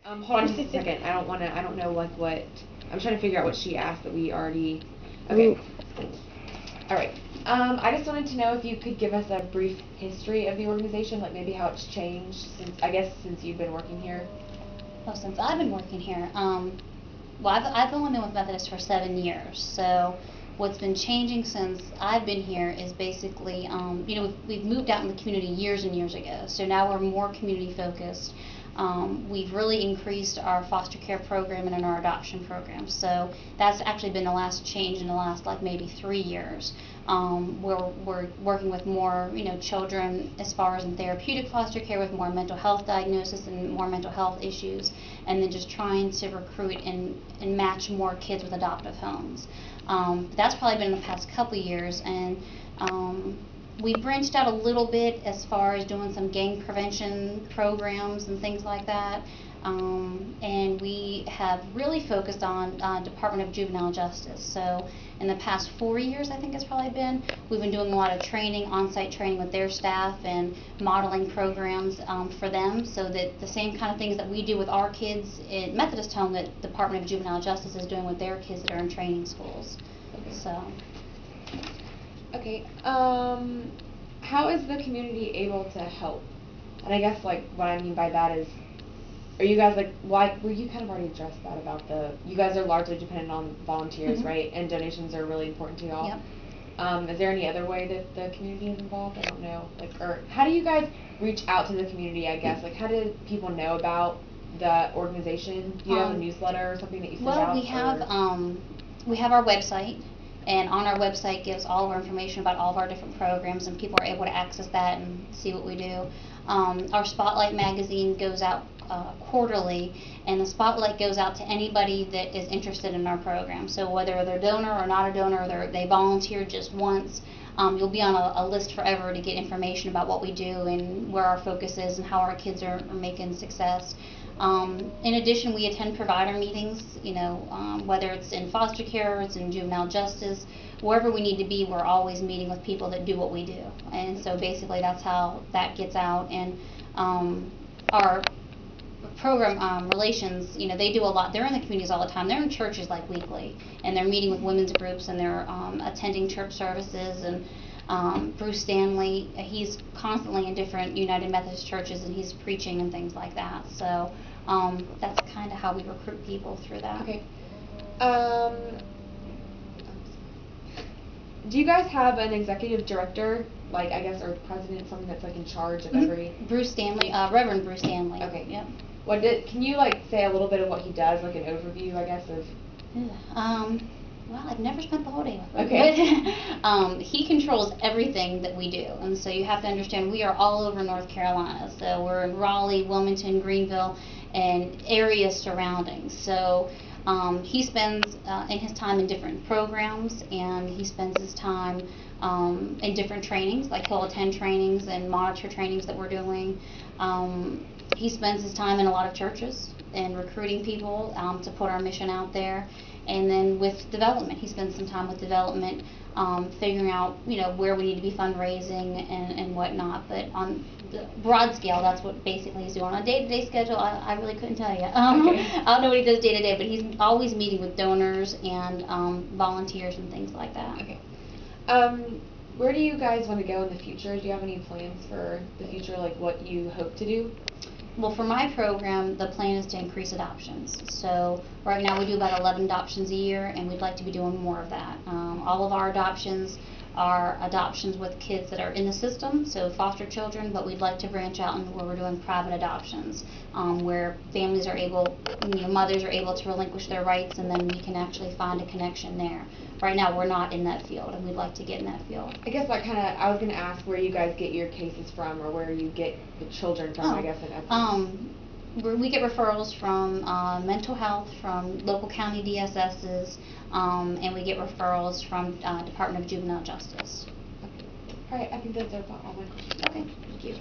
Hold on just a second. I don't know like what, I'm trying to figure out what she asked that we already, okay. Alright, I just wanted to know if you could give us a brief history of the organization, like maybe how it's changed since, I guess, since you've been working here. Well, since I've been working here, well, I've only been with Methodist for 7 years, so what's been changing since I've been here is basically, you know, we've moved out in the community years and years ago, so now we're more community focused. We've really increased our foster care program and in our adoption program, so that's actually been the last change in the last like maybe 3 years. We're working with more, you know, children as far as in therapeutic foster care with more mental health diagnosis and more mental health issues, and then just trying to recruit and match more kids with adoptive homes. That's probably been in the past couple years, and we branched out a little bit as far as doing some gang prevention programs and things like that. And we have really focused on Department of Juvenile Justice. So in the past 4 years, I think it's probably been, we've been doing a lot of training, on-site training with their staff and modeling programs for them, so that the same kind of things that we do with our kids in Methodist Home that Department of Juvenile Justice is doing with their kids that are in training schools. Okay. So. Okay, how is the community able to help? And I guess like what I mean by that is, are you guys like, well, you kind of already addressed that about you guys are largely dependent on volunteers, right? And donations are really important to y'all. Yep. Is there any other way that the community is involved? I don't know. Like, or how do you guys reach out to the community, I guess? Like, how do people know about the organization? Do you have a newsletter or something that you send out? Well, we have our website. And on our website gives all of our information about all of our different programs, and people are able to access that and see what we do. Our Spotlight magazine goes out quarterly, and the Spotlight goes out to anybody that is interested in our program. So whether they're a donor or not a donor, they volunteer just once, you'll be on a list forever to get information about what we do and where our focus is and how our kids are making success. In addition, we attend provider meetings, you know, whether it's in foster care or it's in juvenile justice, wherever we need to be, we're always meeting with people that do what we do. And so basically that's how that gets out. And our program relations, you know, they do a lot. They're in the communities all the time. They're in churches like weekly, and they're meeting with women's groups, and they're attending church services. And Bruce Stanley, he's constantly in different United Methodist churches, and he's preaching and things like that. So that's kind of how we recruit people through that. Okay. Do you guys have an executive director, like I guess, or president, something that's like in charge of every? Bruce Stanley, Reverend Bruce Stanley. Okay. Yep. Can you like say a little bit of what he does, like an overview, I guess, of? Well, I've never spent the whole day with him. Okay. But he controls everything that we do, and so you have to understand we are all over North Carolina. So we're in Raleigh, Wilmington, Greenville, and areas surrounding. So he spends in his time in different programs, and he spends his time in different trainings, like he'll attend trainings and monitor trainings that we're doing. He spends his time in a lot of churches and recruiting people to put our mission out there. And then with development, he spends some time with development, figuring out, you know, where we need to be fundraising and whatnot. But on the broad scale, that's what basically he's doing. On a day-to-day schedule, I really couldn't tell you. Okay. I don't know what he does day-to-day, but he's always meeting with donors and volunteers and things like that. Okay. Where do you guys want to go in the future? Do you have any plans for the future, like what you hope to do? Well, for my program, the plan is to increase adoptions. So right now we do about 11 adoptions a year, and we'd like to be doing more of that. All of our adoptions are adoptions with kids that are in the system, so foster children, but we'd like to branch out into where we're doing private adoptions, where families are able, you know, mothers are able to relinquish their rights, and then we can actually find a connection there. Right now we're not in that field, and we'd like to get in that field. I guess I was going to ask where you guys get your cases from, or where you get the children from, I guess, in essence. We get referrals from mental health, from local county DSSs, and we get referrals from Department of Juvenile Justice. Okay. All right, I think those are all my questions. Okay, thank you.